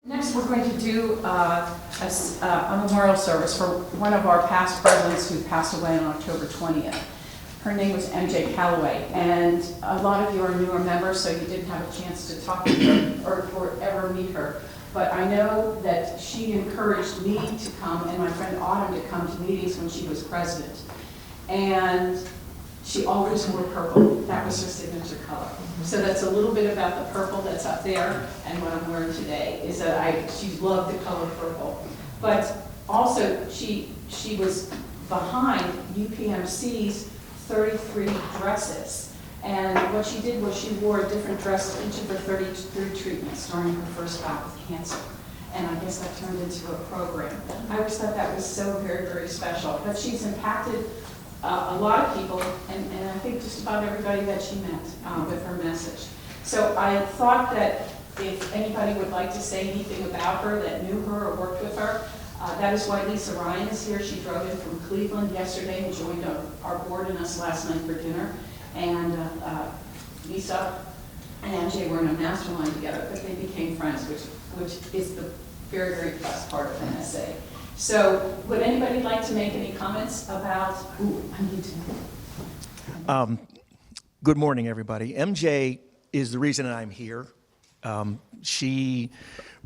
Next, we're going to do a memorial service for one of our past presidents who passed away on October 20th. Her name was MJ Callaway, and a lot of you are newer members, so you didn't have a chance to talk to her or ever meet her. But I know that she encouraged me to come and my friend Autumn to come to meetings when she was president. And she always wore purple. That was her signature color. So that's a little bit about the purple that's up there, and what I'm wearing today is that she loved the color purple. But also, she was behind UPMC's 33 dresses. And what she did was she wore a different dress to each of her 33 treatments during her first bout with cancer. And I guess that turned into a program. I always thought that was so very, very special. But she's impacted a lot of people, and I think just about everybody that she met with her message. So I thought that if anybody would like to say anything about her that knew her or worked with her, that is why Lisa Ryan is here. She drove in from Cleveland yesterday and joined our board and us last night for dinner. And Lisa and MJ were in a mastermind together, but they became friends, which is the very, very best part of NSA. So, would anybody like to make any comments about, I need to. Good morning, everybody. MJ is the reason I'm here. She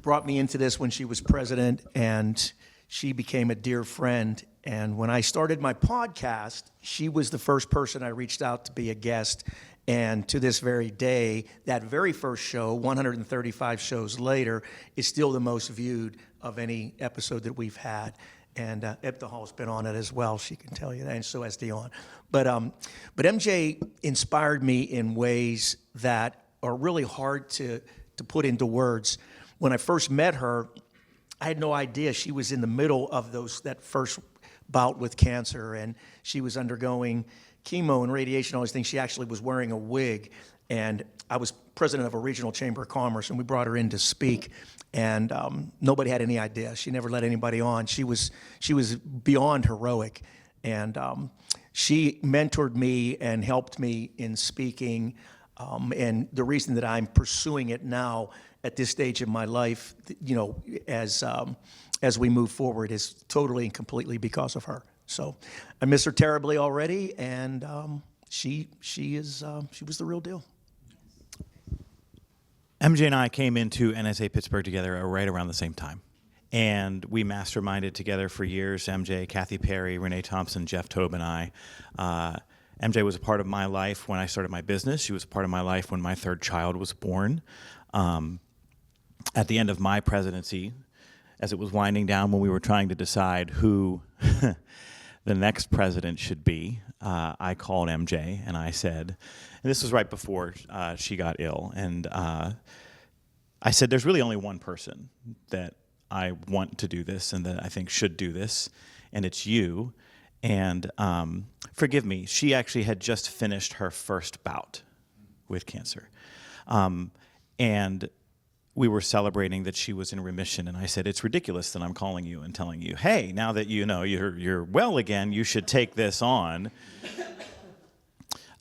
brought me into this when she was president, and she became a dear friend. And when I started my podcast, she was the first person I reached out to be a guest. And to this very day, that very first show, 135 shows later, is still the most viewed of any episode that we've had. And Ebta Hall's been on it as well, she can tell you that, and so has Dion. But MJ inspired me in ways that are really hard to put into words. When I first met her, I had no idea she was in the middle of that first bout with cancer, and she was undergoing chemo and radiation, all these things. She actually was wearing a wig, and I was president of a regional chamber of commerce, and we brought her in to speak, and nobody had any idea. She never let anybody on. She was beyond heroic, and she mentored me and helped me in speaking, and the reason that I'm pursuing it now at this stage of my life, as we move forward, is totally and completely because of her. So I miss her terribly already, and she was the real deal. MJ and I came into NSA Pittsburgh together right around the same time. And we masterminded together for years, MJ, Kathy Perry, Renee Thompson, Jeff Tobe, and I. MJ was a part of my life when I started my business. She was a part of my life when my third child was born. At the end of my presidency, as it was winding down when we were trying to decide who the next president should be, I called MJ and I said, and this was right before she got ill, and I said, there's really only one person that I want to do this and that I think should do this, and it's you. And forgive me, she actually had just finished her first bout with cancer. And we were celebrating that she was in remission, and I said, it's ridiculous that I'm calling you and telling you, hey, now that you know you're well again, you should take this on.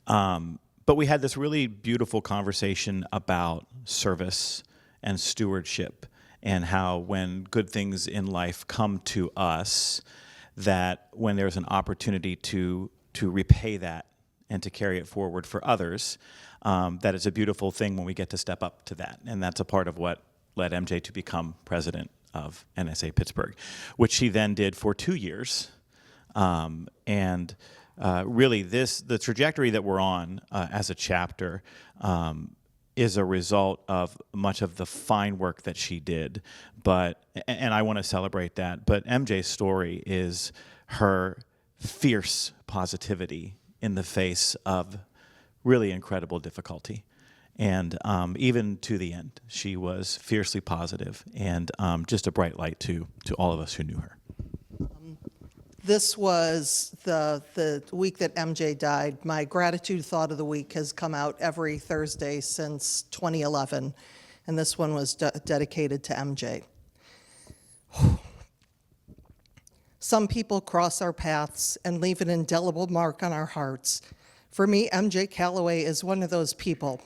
But we had this really beautiful conversation about service and stewardship, and how when good things in life come to us, that when there's an opportunity to repay that and to carry it forward for others, that it's a beautiful thing when we get to step up to that. And that's a part of what led MJ to become president of NSA Pittsburgh, which she then did for 2 years. Really, the trajectory that we're on as a chapter is a result of much of the fine work that she did. And I want to celebrate that. But MJ's story is her fierce positivity in the face of really incredible difficulty. And even to the end, she was fiercely positive and just a bright light to all of us who knew her. This was the week that MJ died. My gratitude thought of the week has come out every Thursday since 2011, and this one was dedicated to MJ. Some people cross our paths and leave an indelible mark on our hearts. For me, MJ Callaway is one of those people.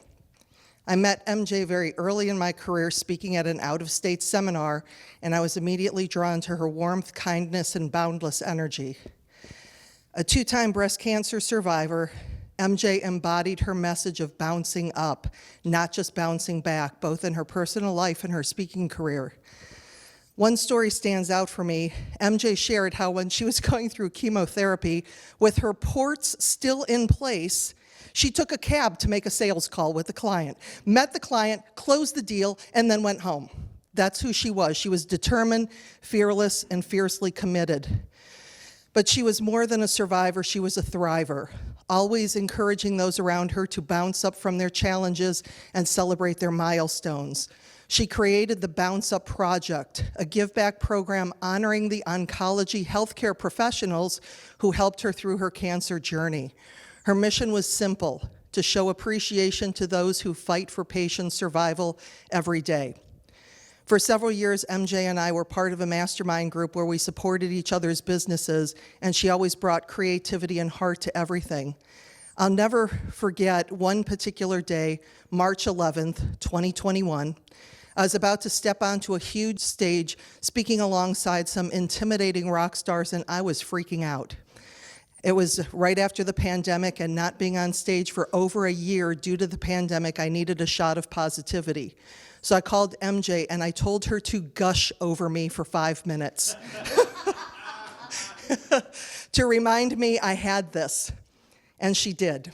I met MJ very early in my career speaking at an out-of-state seminar, and I was immediately drawn to her warmth, kindness, and boundless energy. A two-time breast cancer survivor, MJ embodied her message of bouncing up, not just bouncing back, both in her personal life and her speaking career. One story stands out for me. MJ shared how when she was going through chemotherapy, with her ports still in place, she took a cab to make a sales call with the client, met the client, closed the deal, and then went home. That's who she was. She was determined, fearless, and fiercely committed. But she was more than a survivor, she was a thriver, always encouraging those around her to bounce up from their challenges and celebrate their milestones. She created the Bounce Up Project, a give-back program honoring the oncology healthcare professionals who helped her through her cancer journey. Her mission was simple, to show appreciation to those who fight for patient survival every day. For several years, MJ and I were part of a mastermind group where we supported each other's businesses, and she always brought creativity and heart to everything. I'll never forget one particular day, March 11th, 2021. I was about to step onto a huge stage speaking alongside some intimidating rock stars, and I was freaking out. It was right after the pandemic, and not being on stage for over a year due to the pandemic, I needed a shot of positivity. So I called MJ and I told her to gush over me for 5 minutes to remind me I had this, and she did.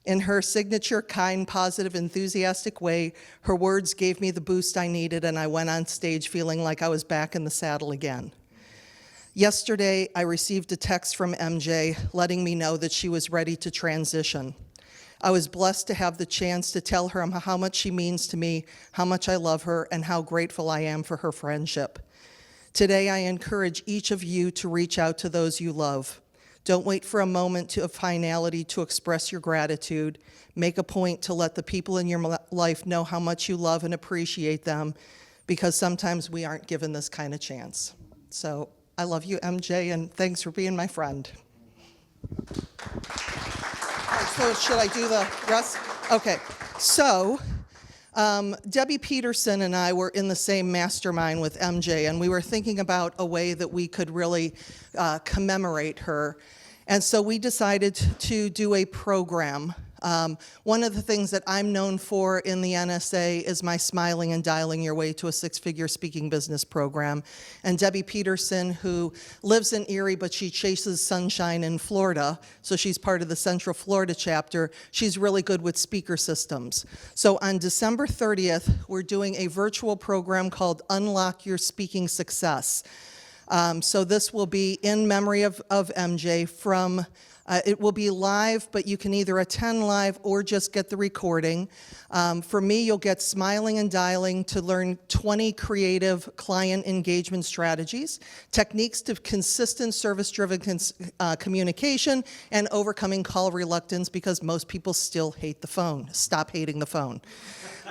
In her signature, kind, positive, enthusiastic way, her words gave me the boost I needed, and I went on stage feeling like I was back in the saddle again. Yesterday, I received a text from MJ letting me know that she was ready to transition. I was blessed to have the chance to tell her how much she means to me, how much I love her, and how grateful I am for her friendship. Today, I encourage each of you to reach out to those you love. Don't wait for a moment of finality to express your gratitude. Make a point to let the people in your life know how much you love and appreciate them, because sometimes we aren't given this kind of chance. So I love you, MJ, and thanks for being my friend. So should I do the rest? Okay. So Debbie Peterson and I were in the same mastermind with MJ, and we were thinking about a way that we could really commemorate her. And so we decided to do a program. One of the things that I'm known for in the NSA is my Smiling and Dialing Your Way to a Six-Figure Speaking Business program. And Debbie Peterson, who lives in Erie, but she chases sunshine in Florida, so she's part of the Central Florida chapter, she's really good with speaker systems. So on December 30th, we're doing a virtual program called Unlock Your Speaking Success. So this will be in memory of MJ from... it will be live, but you can either attend live or just get the recording. For me, you'll get Smiling and Dialing to learn 20 creative client engagement strategies, techniques to consistent service-driven communication, and overcoming call reluctance, because most people still hate the phone. Stop hating the phone.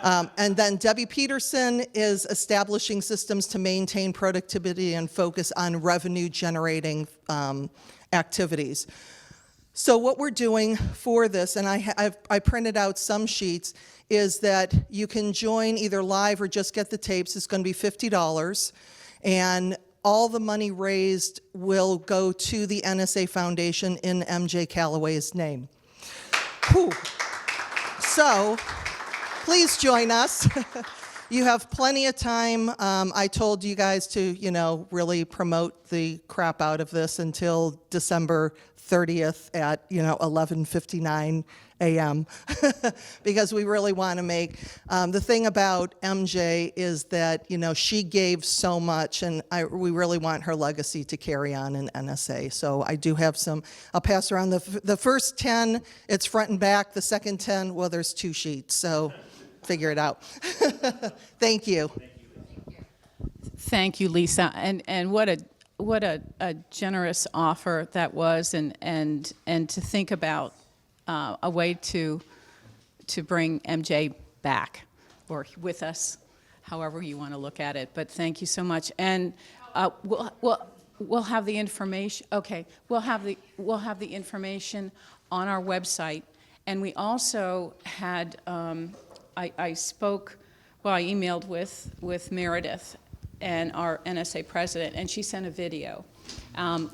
And then Debbie Peterson is establishing systems to maintain productivity and focus on revenue-generating activities. So what we're doing for this, and I printed out some sheets, is that you can join either live or just get the tapes. It's going to be $50, and all the money raised will go to the NSA Foundation in MJ Callaway's name. Whew. So please join us. You have plenty of time. I told you guys to, really promote the crap out of this until December 30th at, 11:59 a.m. because we really want to make, the thing about MJ is that, she gave so much, and we really want her legacy to carry on in NSA. So I do have some, I'll pass around the first 10, it's front and back. The second 10, well, there's 2 sheets, so figure it out. Thank you. Thank you, Lisa. And what a generous offer that was, and to think about a way to bring MJ back or with us, however you want to look at it. But thank you so much. And we'll have the information. Okay, we'll have the information on our website. And we also had I spoke, well, I emailed with Meredith and our NSA president, and she sent a video.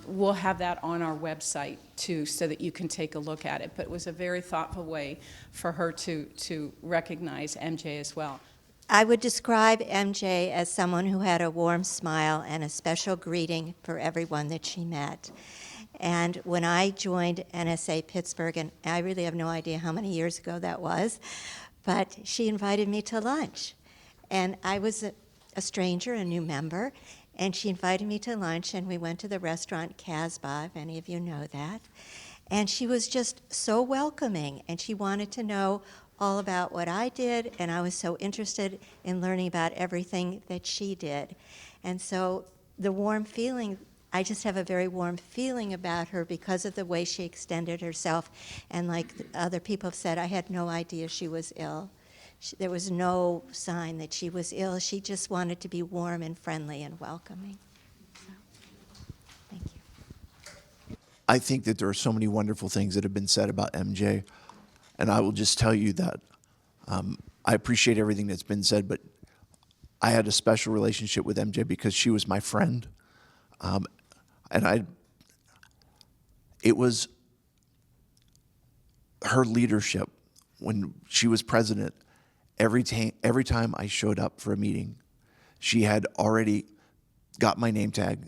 We'll have that on our website too, so that you can take a look at it. But it was a very thoughtful way for her to recognize MJ as well. I would describe MJ as someone who had a warm smile and a special greeting for everyone that she met. And when I joined NSA Pittsburgh, and I really have no idea how many years ago that was, but she invited me to lunch. And I was a stranger, a new member, and she invited me to lunch, and we went to the restaurant Casbah, if any of you know that. And she was just so welcoming, and she wanted to know all about what I did, and I was so interested in learning about everything that she did. And so the warm feeling, I just have a very warm feeling about her because of the way she extended herself. And like other people have said, I had no idea she was ill. There was no sign that she was ill. She just wanted to be warm and friendly and welcoming. So, thank you. I think that there are so many wonderful things that have been said about MJ. And I will just tell you that I appreciate everything that's been said, but I had a special relationship with MJ because she was my friend. It was her leadership when she was president. Every time I showed up for a meeting, she had already got my name tag.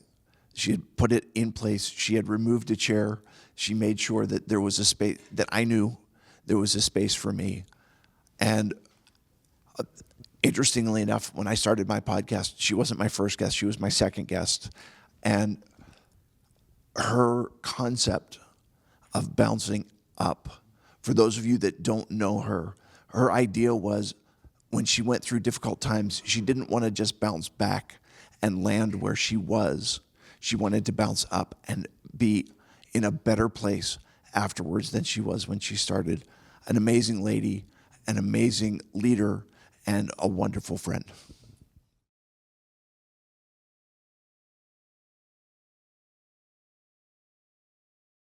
She had put it in place. She had removed a chair. She made sure that there was a space, that I knew there was a space for me. And interestingly enough, when I started my podcast, she wasn't my first guest. She was my second guest. And her concept of bouncing up, for those of you that don't know her, her idea was when she went through difficult times, she didn't want to just bounce back and land where she was. She wanted to bounce up and be in a better place afterwards than she was when she started. An amazing lady, an amazing leader, and a wonderful friend.